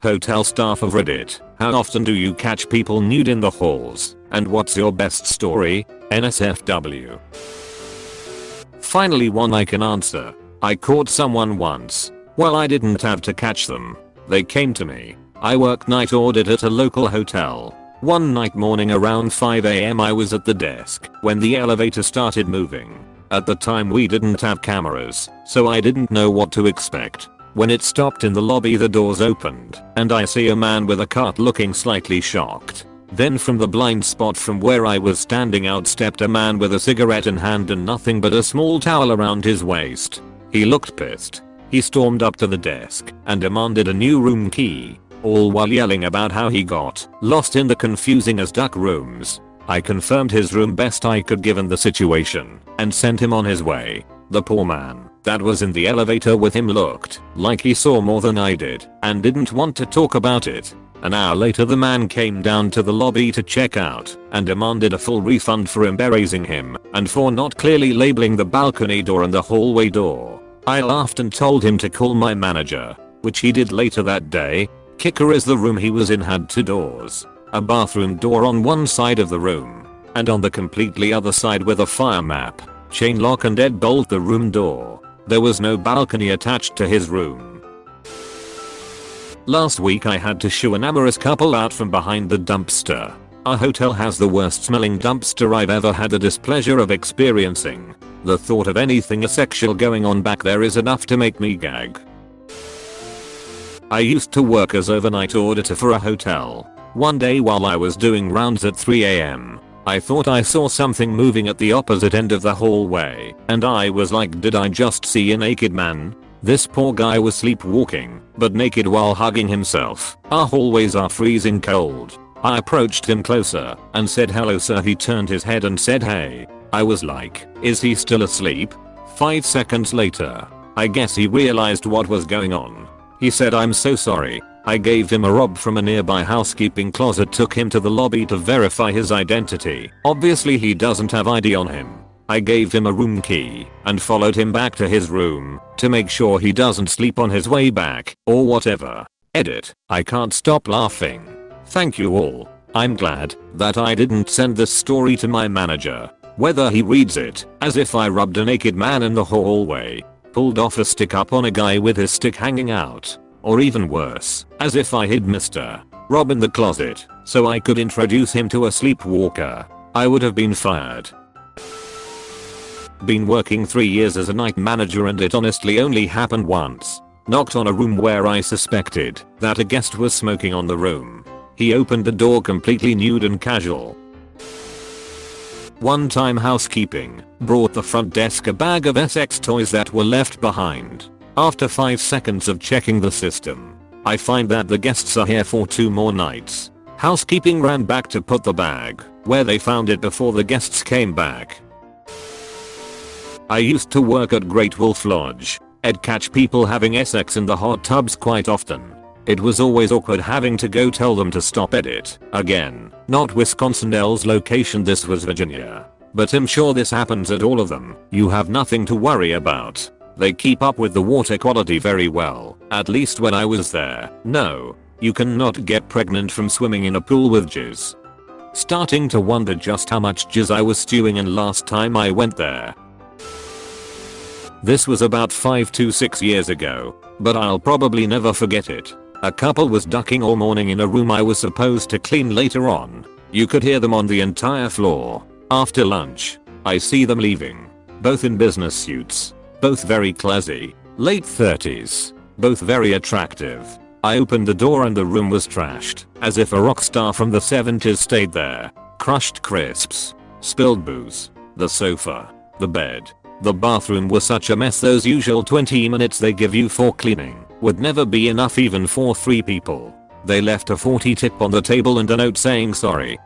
Hotel staff of Reddit, how often do you catch people nude in the halls? And what's your best story? NSFW. Finally one I can answer. I caught someone once. Well, I didn't have to catch them. They came to me. I work night audit at a local hotel. One night morning around 5 AM I was at the desk when the elevator started moving. At the time we didn't have cameras, so I didn't know what to expect. When it stopped in the lobby the doors opened and I see a man with a cart looking slightly shocked. Then from the blind spot from where I was standing out stepped a man with a cigarette in hand and nothing but a small towel around his waist. He looked pissed. He stormed up to the desk and demanded a new room key, all while yelling about how he got lost in the confusing as duck rooms. I confirmed his room best I could given the situation and sent him on his way. The poor man that was in the elevator with him looked like he saw more than I did and didn't want to talk about it. An hour later the man came down to the lobby to check out and demanded a full refund for embarrassing him and for not clearly labeling the balcony door and the hallway door. I laughed and told him to call my manager, which he did later that day. Kicker is the room he was in had two doors. A bathroom door on one side of the room and on the completely other side with a fire map, chain lock and deadbolt the room door. There was no balcony attached to his room. Last week I had to shoo an amorous couple out from behind the dumpster. Our hotel has the worst smelling dumpster I've ever had the displeasure of experiencing. The thought of anything asexual going on back there is enough to make me gag. I used to work as overnight auditor for a hotel. One day while I was doing rounds at 3 AM, I thought I saw something moving at the opposite end of the hallway, and I was like, did I just see a naked man? This poor guy was sleepwalking, but naked while hugging himself. Our hallways are freezing cold. I approached him closer and said hello sir. He turned his head and said hey. I was like, is he still asleep? 5 seconds later, I guess he realized what was going on. He said I'm so sorry. I gave him a robe from a nearby housekeeping closet, took him to the lobby to verify his identity. Obviously he doesn't have ID on him. I gave him a room key and followed him back to his room to make sure he doesn't sleep on his way back or whatever. Edit. I can't stop laughing. Thank you all. I'm glad that I didn't send this story to my manager. Whether he reads it as if I rubbed a naked man in the hallway, pulled off a stick up on a guy with his stick hanging out, or even worse, as if I hid Mr. Rob in the closet so I could introduce him to a sleepwalker, I would have been fired. Been working 3 years as a night manager and it honestly only happened once. Knocked on a room where I suspected that a guest was smoking on the room. He opened the door completely nude and casual. One time housekeeping brought the front desk a bag of sex toys that were left behind. After 5 seconds of checking the system, I find that the guests are here for 2 more nights. Housekeeping ran back to put the bag where they found it before the guests came back. I used to work at Great Wolf Lodge. I'd catch people having sex in the hot tubs quite often. It was always awkward having to go tell them to stop. Edit. Again, not Wisconsin's location, this was Virginia. But I'm sure this happens at all of them. You have nothing to worry about. They keep up with the water quality very well, at least when I was there. No, you cannot get pregnant from swimming in a pool with jizz. Starting to wonder just how much jizz I was stewing in last time I went there. This was about 5 to 6 years ago, but I'll probably never forget it. A couple was ducking all morning in a room I was supposed to clean later on. You could hear them on the entire floor. After lunch, I see them leaving. Both in business suits. Both very classy. Late 30s. Both very attractive. I opened the door and the room was trashed, as if a rock star from the 70s stayed there. Crushed crisps. Spilled booze. The sofa. The bed. The bathroom was such a mess. Those usual 20 minutes they give you for cleaning would never be enough even for 3 people. They left a 40 tip on the table and a note saying sorry.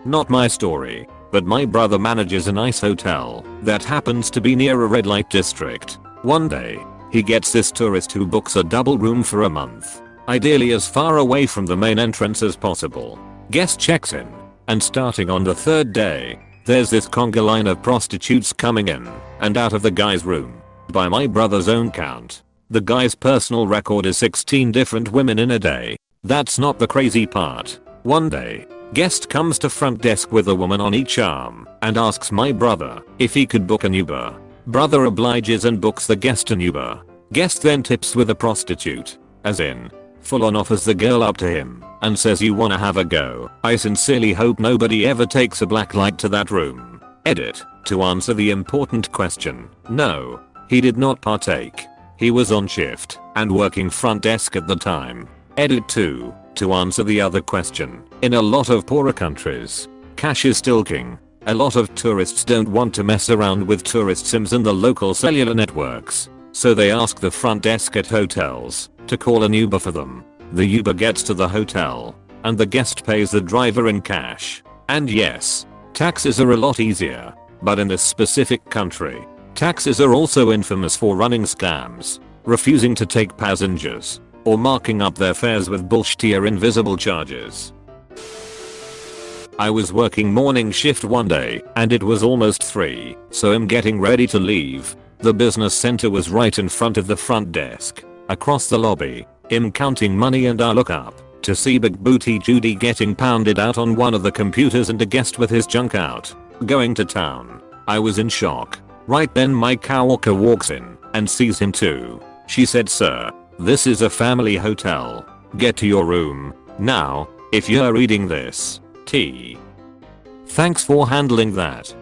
Not my story, but my brother manages a nice hotel that happens to be near a red light district. One day, he gets this tourist who books a double room for a month, ideally as far away from the main entrance as possible. Guest checks in, and starting on the 3rd day, there's this conga line of prostitutes coming in and out of the guy's room. By my brother's own count, The guy's personal record is 16 different women in a day. That's not the crazy part. One day, guest comes to front desk with a woman on each arm and asks my brother if he could book an Uber. Brother obliges and books the guest an Uber. Guest then tips with a prostitute. As in, full on offers the girl up to him and says, "You wanna have a go? I sincerely hope nobody ever takes a black light to that room." Edit. To answer the important question, no, he did not partake. He was on shift and working front desk at the time. Edit 2. To answer the other question, in a lot of poorer countries, cash is still king. A lot of tourists don't want to mess around with tourist SIMs and the local cellular networks, so they ask the front desk at hotels to call an Uber for them. The Uber gets to the hotel, and the guest pays the driver in cash. And yes, taxis are a lot easier, but in this specific country, taxis are also infamous for running scams, refusing to take passengers, or marking up their fares with bullshit invisible charges. I was working morning shift one day and it was almost 3, so I'm getting ready to leave. The business center was right in front of the front desk. Across the lobby, I'm counting money and I look up to see Big Booty Judy getting pounded out on one of the computers and a guest with his junk out, going to town. I was in shock. Right then my coworker walks in and sees him too. She said, "Sir, this is a family hotel. Get to your room now, if you're reading this. T. Thanks for handling that."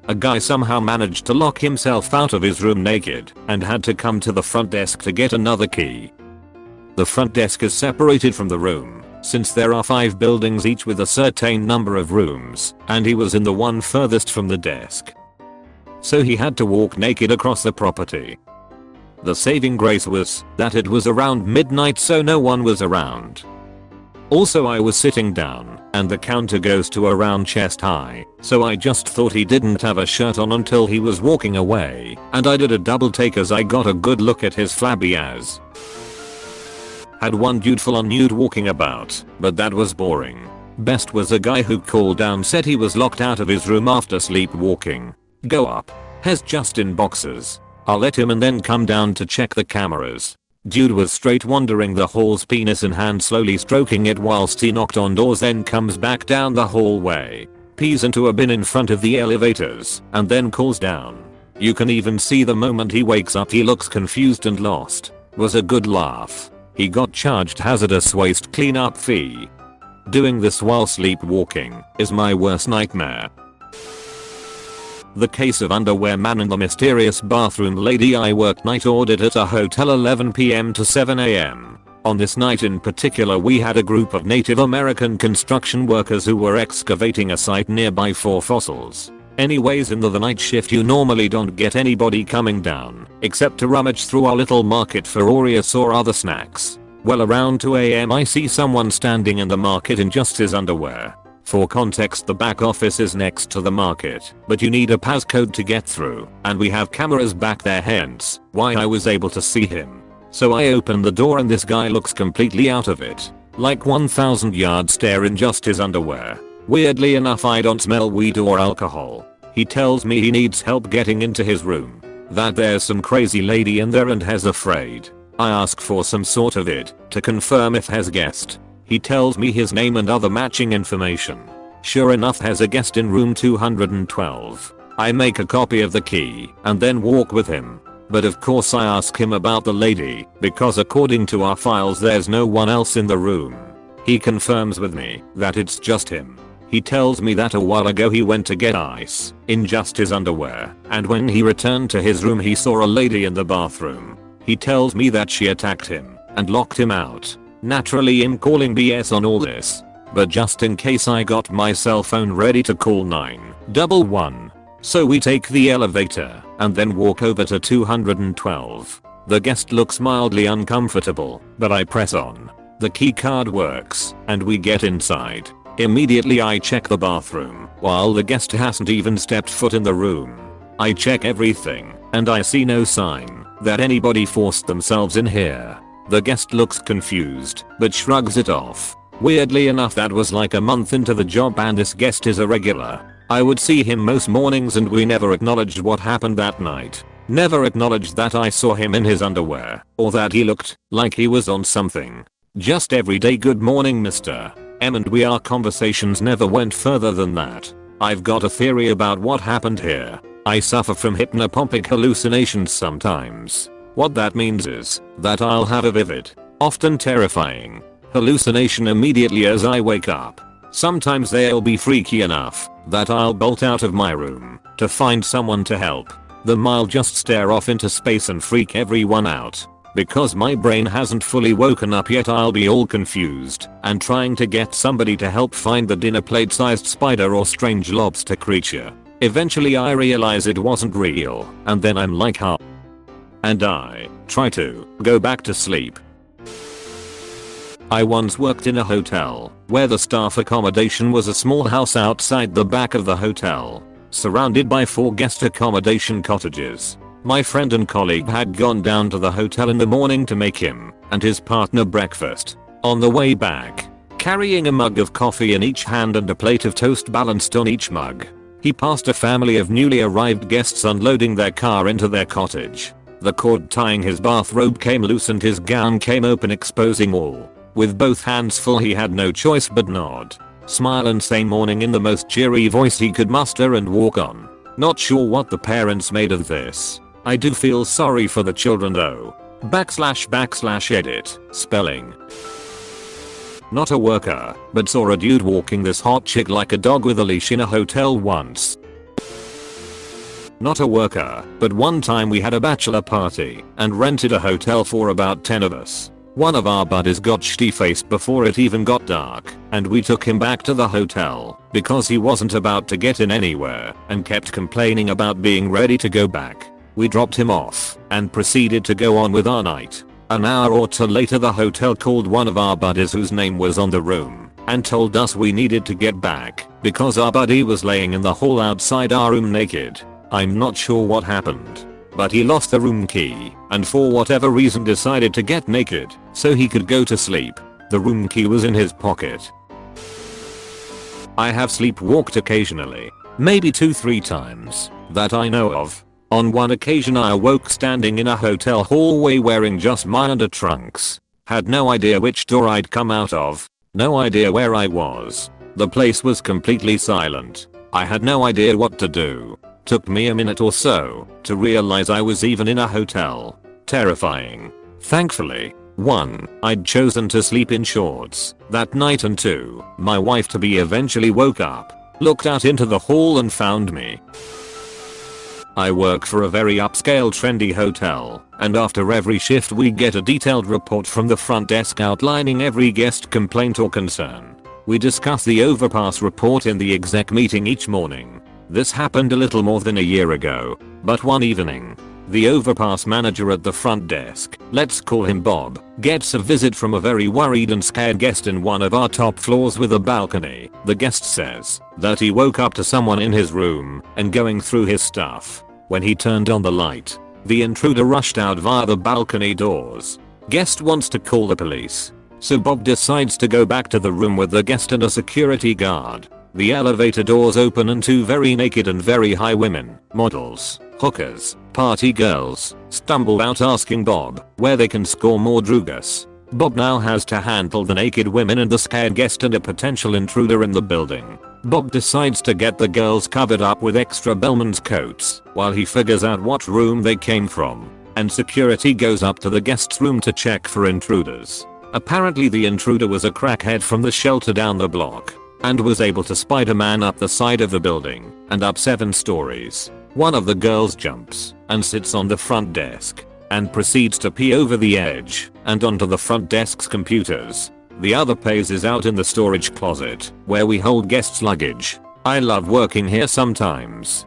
A guy somehow managed to lock himself out of his room naked and had to come to the front desk to get another key. The front desk is separated from the room since there are 5 buildings each with a certain number of rooms, and he was in the one furthest from the desk. So he had to walk naked across the property. The saving grace was that it was around midnight, so no one was around. Also, I was sitting down and the counter goes to around chest high, so I just thought he didn't have a shirt on until he was walking away, and I did a double take as I got a good look at his flabby ass. Had one dude full on nude walking about, but that was boring. Best was a guy who called down, said he was locked out of his room after sleepwalking. Go up. Has just in boxers. I'll let him and then come down to check the cameras. Dude was straight wandering the halls, penis in hand, slowly stroking it whilst he knocked on doors, then comes back down the hallway, pees into a bin in front of the elevators, and then calls down. You can even see the moment he wakes up he looks confused and lost. Was a good laugh. He got charged hazardous waste cleanup fee. Doing this while sleepwalking is my worst nightmare. The case of underwear man and the mysterious bathroom lady. I worked night audit at a hotel 11 PM to 7 AM. On this night in particular, we had a group of Native American construction workers who were excavating a site nearby for fossils. Anyways, in the night shift you normally don't get anybody coming down except to rummage through our little market for Oreos or other snacks. Well, around 2 AM I see someone standing in the market in just his underwear. For context, the back office is next to the market, but you need a passcode to get through, and we have cameras back there, hence why I was able to see him. So I open the door and this guy looks completely out of it, like 1,000-yard stare in just his underwear. Weirdly enough, I don't smell weed or alcohol. He tells me he needs help getting into his room, that there's some crazy lady in there and has afraid. I ask for some sort of it to confirm if has guest. He tells me his name and other matching information. Sure enough, has a guest in room 212. I make a copy of the key and then walk with him. But of course I ask him about the lady, because according to our files there's no one else in the room. He confirms with me that it's just him. He tells me that a while ago he went to get ice in just his underwear, and when he returned to his room he saw a lady in the bathroom. He tells me that she attacked him and locked him out. Naturally, I'm calling BS on all this, but just in case I got my cell phone ready to call 911. So we take the elevator and then walk over to 212. The guest looks mildly uncomfortable, but I press on. The key card works and we get inside. Immediately I check the bathroom while the guest hasn't even stepped foot in the room. I check everything and I see no sign that anybody forced themselves in here. The guest looks confused but shrugs it off. Weirdly enough, that was like a month into the job and this guest is a regular. I would see him most mornings and we never acknowledged what happened that night. Never acknowledged that I saw him in his underwear or that he looked like he was on something. Just everyday good morning Mr. M and we our conversations never went further than that. I've got a theory about what happened here. I suffer from hypnopompic hallucinations sometimes. What that means is that I'll have a vivid, often terrifying, hallucination immediately as I wake up. Sometimes they'll be freaky enough that I'll bolt out of my room to find someone to help. Then I'll just stare off into space and freak everyone out. Because my brain hasn't fully woken up yet, I'll be all confused and trying to get somebody to help find the dinner plate sized spider or strange lobster creature. Eventually I realize it wasn't real and then I'm like huh. And I try to go back to sleep. I once worked in a hotel where the staff accommodation was a small house outside the back of the hotel, surrounded by 4 guest accommodation cottages. My friend and colleague had gone down to the hotel in the morning to make him and his partner breakfast. On the way back, carrying a mug of coffee in each hand and a plate of toast balanced on each mug, he passed a family of newly arrived guests unloading their car into their cottage. The cord tying his bathrobe came loose and his gown came open, exposing all. With both hands full, he had no choice but nod, smile and say morning in the most cheery voice he could muster and walk on. Not sure what the parents made of this. I do feel sorry for the children though. / edit. Spelling. Not a worker, but saw a dude walking this hot chick like a dog with a leash in a hotel once. Not a worker, but one time we had a bachelor party and rented a hotel for about 10 of us. One of our buddies got shitty-faced before it even got dark, and we took him back to the hotel because he wasn't about to get in anywhere and kept complaining about being ready to go back. We dropped him off and proceeded to go on with our night. An hour or two later the hotel called one of our buddies whose name was on the room and told us we needed to get back because our buddy was laying in the hall outside our room naked. I'm not sure what happened, but he lost the room key and for whatever reason decided to get naked so he could go to sleep. The room key was in his pocket. I have sleepwalked occasionally, maybe 2-3 times that I know of. On one occasion I awoke standing in a hotel hallway wearing just my undertrunks. Had no idea which door I'd come out of, no idea where I was. The place was completely silent. I had no idea what to do. Took me a minute or so to realize I was even in a hotel. Terrifying. Thankfully, 1. I'd chosen to sleep in shorts that night and 2. My wife to be eventually woke up, looked out into the hall and found me. I work for a very upscale trendy hotel, and after every shift we get a detailed report from the front desk outlining every guest complaint or concern. We discuss the overpass report in the exec meeting each morning. This happened a little more than a year ago, but one evening, the overpass manager at the front desk, let's call him Bob, gets a visit from a very worried and scared guest in one of our top floors with a balcony. The guest says that he woke up to someone in his room and going through his stuff. When he turned on the light, the intruder rushed out via the balcony doors. Guest wants to call the police, so Bob decides to go back to the room with the guest and a security guard. The elevator doors open and 2 very naked and very high women, models, hookers, party girls, stumble out asking Bob where they can score more drugas. Bob now has to handle the naked women and the scared guest and a potential intruder in the building. Bob decides to get the girls covered up with extra bellman's coats while he figures out what room they came from, and security goes up to the guest's room to check for intruders. Apparently the intruder was a crackhead from the shelter down the block and was able to Spider-Man up the side of the building and up 7 stories. One of the girls jumps and sits on the front desk and proceeds to pee over the edge and onto the front desk's computers. The other passes out in the storage closet where we hold guests' luggage. I love working here sometimes.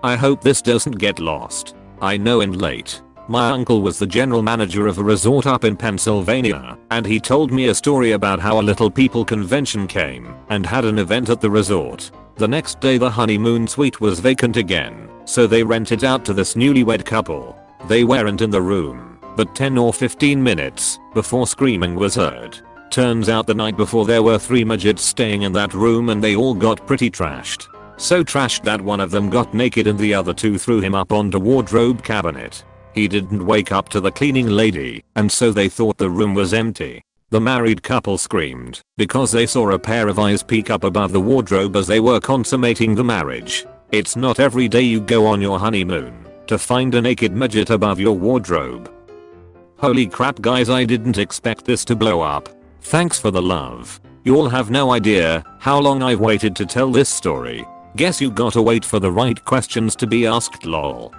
I hope this doesn't get lost. I know I'm late. My uncle was the general manager of a resort up in Pennsylvania, and he told me a story about how a little people convention came and had an event at the resort. The next day the honeymoon suite was vacant again, so they rented out to this newlywed couple. They weren't in the room, but 10 or 15 minutes before screaming was heard. Turns out the night before there were 3 midgets staying in that room and they all got pretty trashed. So trashed that one of them got naked and the other two threw him up onto wardrobe cabinet. He didn't wake up to the cleaning lady, and so they thought the room was empty. The married couple screamed because they saw a pair of eyes peek up above the wardrobe as they were consummating the marriage. It's not every day you go on your honeymoon to find a naked midget above your wardrobe. Holy crap guys, I didn't expect this to blow up. Thanks for the love. You'll have no idea how long I've waited to tell this story. Guess you gotta wait for the right questions to be asked lol.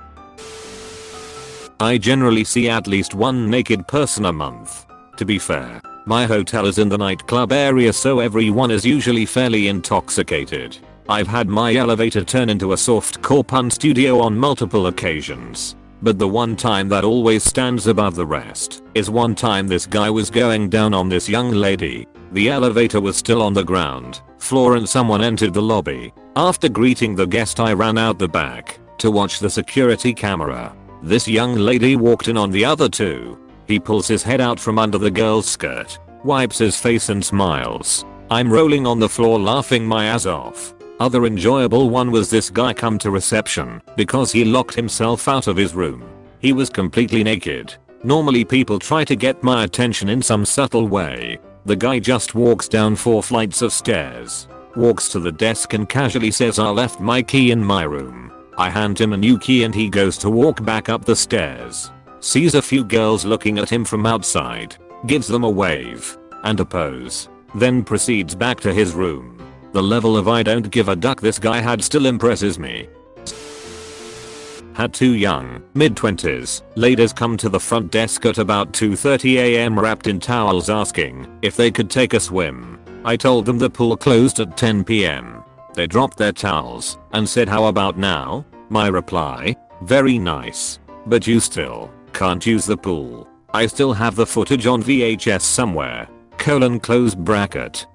I generally see at least one naked person a month. To be fair, my hotel is in the nightclub area, so everyone is usually fairly intoxicated. I've had my elevator turn into a softcore pun studio on multiple occasions. But the one time that always stands above the rest is one time this guy was going down on this young lady. The elevator was still on the ground floor and someone entered the lobby. After greeting the guest, I ran out the back to watch the security camera. This young lady walked in on the other two. He pulls his head out from under the girl's skirt, wipes his face and smiles. I'm rolling on the floor laughing my ass off. Other enjoyable one was this guy come to reception because he locked himself out of his room. He was completely naked. Normally people try to get my attention in some subtle way. The guy just walks down 4 flights of stairs, walks to the desk and casually says, "I left my key in my room." I hand him a new key and he goes to walk back up the stairs. Sees a few girls looking at him from outside, gives them a wave and a pose, then proceeds back to his room. The level of I don't give a duck this guy had still impresses me. Had 2 young, mid-20s, ladies come to the front desk at about 2:30 AM wrapped in towels asking if they could take a swim. I told them the pool closed at 10 PM. They dropped their towels and said, "How about now?" My reply, "Very nice. But you still can't use the pool. I still have the footage on VHS somewhere. Close bracket.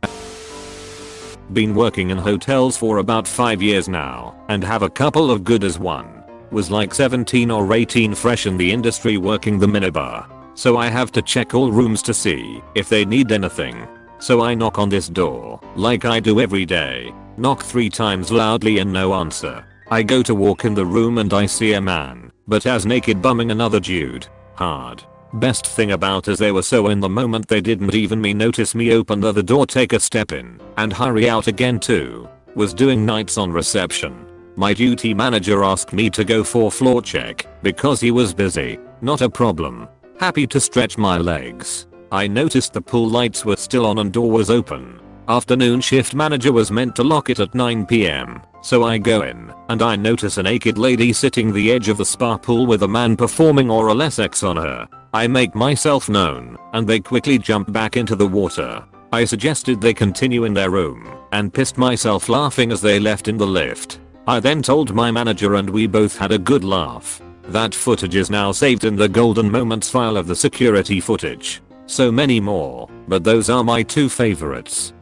Been working in hotels for about 5 years now and have a couple of good as one. Was like 17 or 18 fresh in the industry working the minibar. So I have to check all rooms to see if they need anything. So I knock on this door like I do every day. Knock 3 times loudly and no answer. I go to walk in the room and I see a man, but as naked bumming another dude. Hard. Best thing about is they were so in the moment they didn't even notice me open the door, take a step in, and hurry out again too. Was doing nights on reception. My duty manager asked me to go for floor check because he was busy. Not a problem. Happy to stretch my legs. I noticed the pool lights were still on and door was open. Afternoon shift manager was meant to lock it at 9 PM. So I go in and I notice a naked lady sitting the edge of the spa pool with a man performing oral sex on her. I make myself known and they quickly jump back into the water. I suggested they continue in their room and pissed myself laughing as they left in the lift. I then told my manager and we both had a good laugh. That footage is now saved in the golden moments file of the security footage. So many more, but those are my 2 favorites.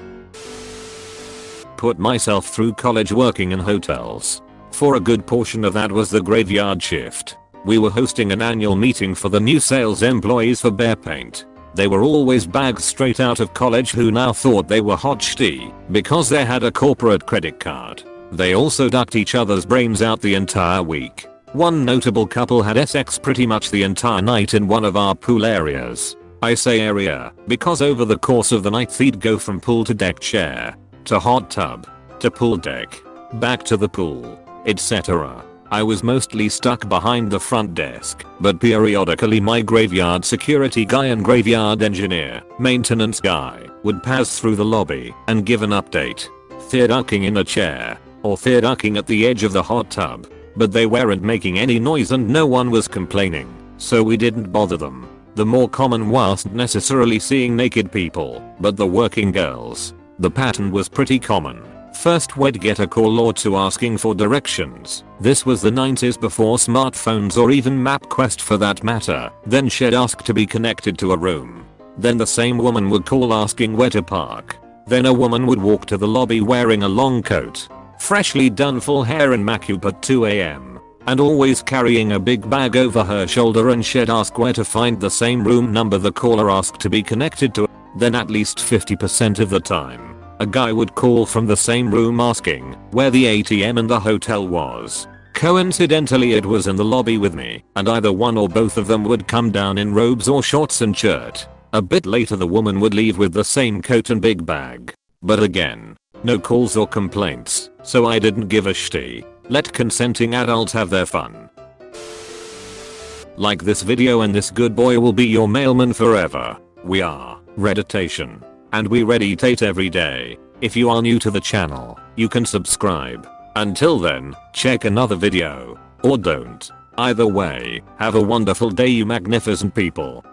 Put myself through college working in hotels. For a good portion of that was the graveyard shift. We were hosting an annual meeting for the new sales employees for Bear Paint. They were always bags straight out of college who now thought they were hot shitty because they had a corporate credit card. They also ducked each other's brains out the entire week. One notable couple had sex pretty much the entire night in one of our pool areas. I say area because over the course of the night they'd go from pool to deck chair, to hot tub, to pool deck, back to the pool, etc. I was mostly stuck behind the front desk, but periodically my graveyard security guy and graveyard engineer, maintenance guy, would pass through the lobby and give an update. They're ducking in a chair, or they're ducking at the edge of the hot tub, but they weren't making any noise and no one was complaining, so we didn't bother them. The more common wasn't necessarily seeing naked people, but the working girls. The pattern was pretty common. First we'd get a call or 2 asking for directions. This was the 90s before smartphones or even MapQuest for that matter. Then she'd ask to be connected to a room. Then the same woman would call asking where to park. Then a woman would walk to the lobby wearing a long coat, freshly done full hair and makeup at 2 AM. And always carrying a big bag over her shoulder, and she'd ask where to find the same room number the caller asked to be connected to. Then at least 50% of the time, A guy would call from the same room asking where the ATM in the hotel was. Coincidentally it was in the lobby with me, and either one or both of them would come down in robes or shorts and shirt. A bit later the woman would leave with the same coat and big bag. But again, no calls or complaints, so I didn't give a shitty. Let consenting adults have their fun. Like this video and this good boy will be your mailman forever. We are Redditation, and we Redditate every day. If you are new to the channel, you can subscribe. Until then, check another video. Or don't. Either way, have a wonderful day you magnificent people.